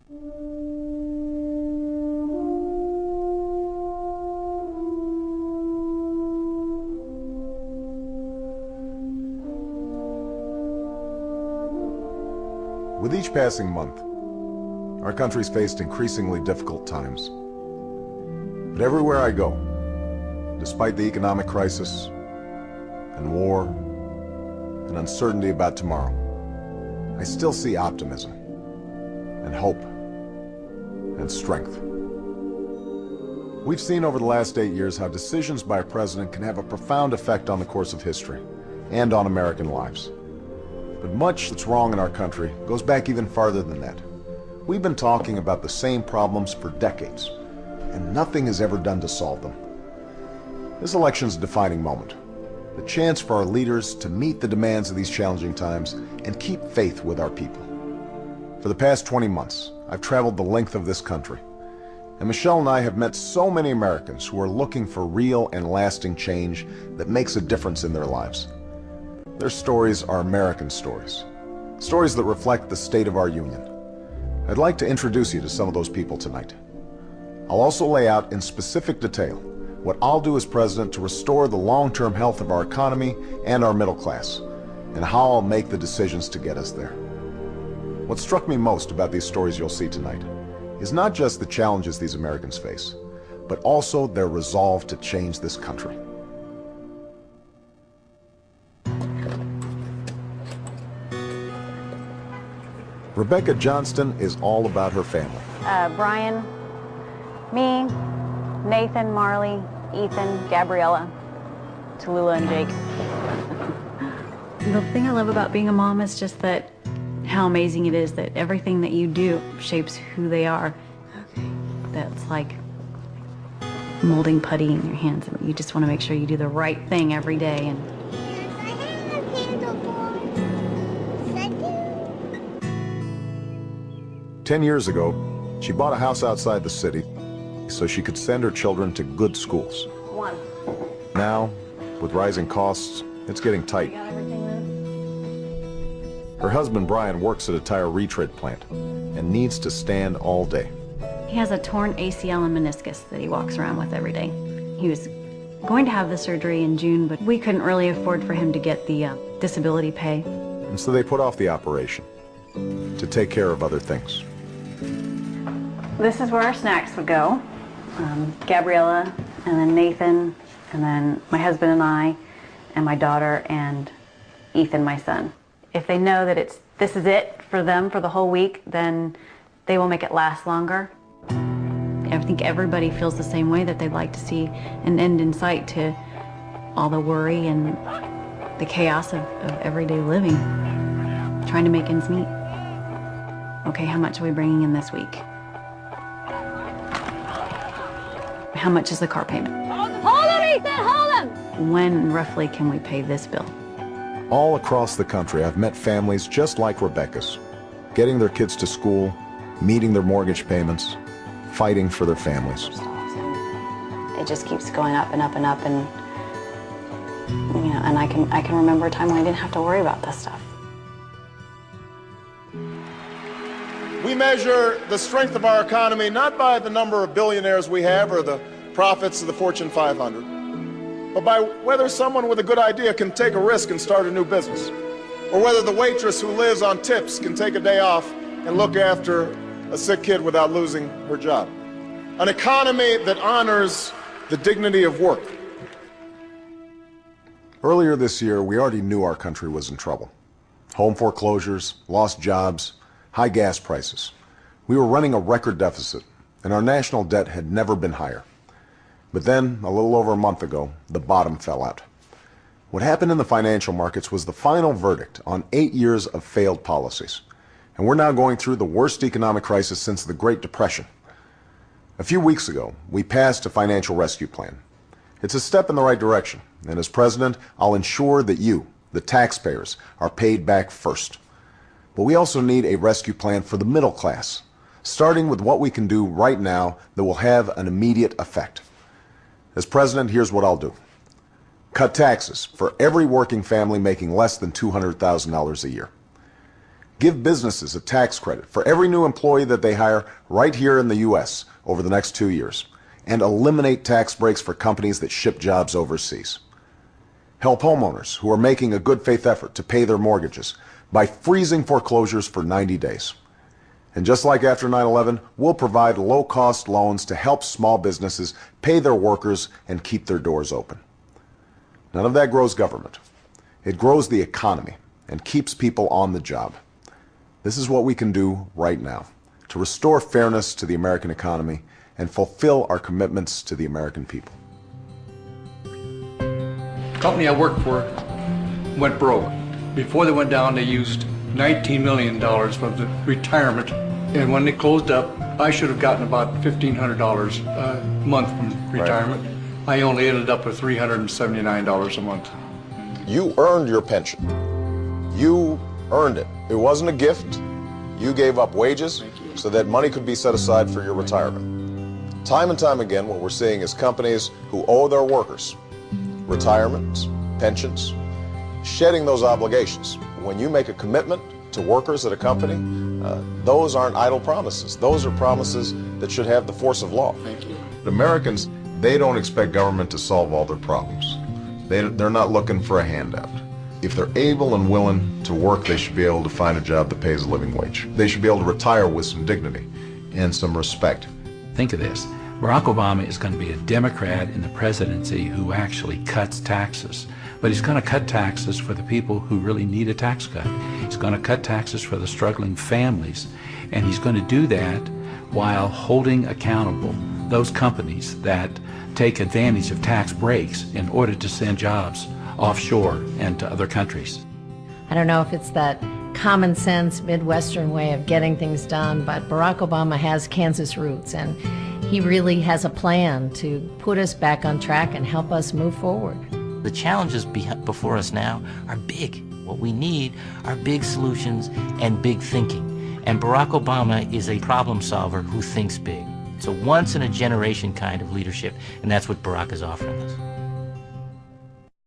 With each passing month, our country's faced increasingly difficult times. But everywhere I go, despite the economic crisis and war and uncertainty about tomorrow, I still see optimism and hope and strength. We've seen over the last 8 years how decisions by a president can have a profound effect on the course of history and on American lives. But much that's wrong in our country goes back even farther than that. We've been talking about the same problems for decades, and nothing is ever done to solve them. This election's a defining moment, the chance for our leaders to meet the demands of these challenging times and keep faith with our people. For the past 20 months, I've traveled the length of this country, and Michelle and I have met so many Americans who are looking for real and lasting change that makes a difference in their lives. Their stories are American stories, stories that reflect the state of our union. I'd like to introduce you to some of those people tonight. I'll also lay out in specific detail what I'll do as president to restore the long-term health of our economy and our middle class, and how I'll make the decisions to get us there. What struck me most about these stories you'll see tonight is not just the challenges these Americans face, but also their resolve to change this country. Rebecca Johnston is all about her family. Brian, me, Nathan, Marley, Ethan, Gabriella, Tallulah, and Jake. The thing I love about being a mom is just that how amazing it is that everything that you do shapes who they are. Okay. That's like molding putty in your hands, and you just want to make sure you do the right thing every day. And 10 years ago, she bought a house outside the city so she could send her children to good schools. Now, with rising costs, it's getting tight. Her husband, Brian, works at a tire retread plant and needs to stand all day. He has a torn ACL and meniscus that he walks around with every day. He was going to have the surgery in June, but we couldn't really afford for him to get the disability pay. And so they put off the operation to take care of other things. This is where our snacks would go. Gabriella, and then Nathan, and then my husband and I, and my daughter, and Ethan, my son. If they know that this is it for them for the whole week, then they will make it last longer. I think everybody feels the same way, that they'd like to see an end in sight to all the worry and the chaos of everyday living, trying to make ends meet. Okay, how much are we bringing in this week? How much is the car payment? Hold him, Ethan, hold him! When roughly can we pay this bill? All across the country, I've met families just like Rebecca's, getting their kids to school, meeting their mortgage payments, fighting for their families. It just keeps going up and up and up, and you know, and I can remember a time when I didn't have to worry about this stuff. We measure the strength of our economy not by the number of billionaires we have or the profits of the Fortune 500, but by whether someone with a good idea can take a risk and start a new business, or whether the waitress who lives on tips can take a day off and look after a sick kid without losing her job. An economy that honors the dignity of work. Earlier this year, we already knew our country was in trouble. Home foreclosures, lost jobs, high gas prices. We were running a record deficit, and our national debt had never been higher. But then, a little over a month ago, the bottom fell out. What happened in the financial markets was the final verdict on 8 years of failed policies. And we're now going through the worst economic crisis since the Great Depression. A few weeks ago, we passed a financial rescue plan. It's a step in the right direction, and as president, I'll ensure that you, the taxpayers, are paid back first. But we also need a rescue plan for the middle class, starting with what we can do right now that will have an immediate effect. As president, here's what I'll do. Cut taxes for every working family making less than $200,000 a year. Give businesses a tax credit for every new employee that they hire right here in the U.S. over the next 2 years, and eliminate tax breaks for companies that ship jobs overseas. Help homeowners who are making a good faith effort to pay their mortgages by freezing foreclosures for 90 days. And just like after 9/11, we'll provide low-cost loans to help small businesses pay their workers and keep their doors open. None of that grows government. It grows the economy and keeps people on the job. This is what we can do right now to restore fairness to the American economy and fulfill our commitments to the American people. The company I worked for went broke. Before they went down, they used $19 million from the retirement. And when they closed up, I should have gotten about $1,500 a month from retirement. Right. I only ended up with $379 a month. You earned your pension. You earned it. It wasn't a gift. You gave up wages so that money could be set aside for your retirement. Time and time again, what we're seeing is companies who owe their workers retirements, pensions, shedding those obligations. When you make a commitment to workers at a company, those aren't idle promises. Those are promises that should have the force of law. Thank you. Americans, they don't expect government to solve all their problems. They're not looking for a handout. If they're able and willing to work, they should be able to find a job that pays a living wage. They should be able to retire with some dignity and some respect. Think of this. Barack Obama is going to be a Democrat in the presidency who actually cuts taxes. But he's going to cut taxes for the people who really need a tax cut. He's going to cut taxes for the struggling families. And he's going to do that while holding accountable those companies that take advantage of tax breaks in order to send jobs offshore and to other countries. I don't know if it's that common sense Midwestern way of getting things done, but Barack Obama has Kansas roots, and he really has a plan to put us back on track and help us move forward. The challenges before us now are big. What we need are big solutions and big thinking. And Barack Obama is a problem solver who thinks big. It's a once-in-a-generation kind of leadership, and that's what Barack is offering us.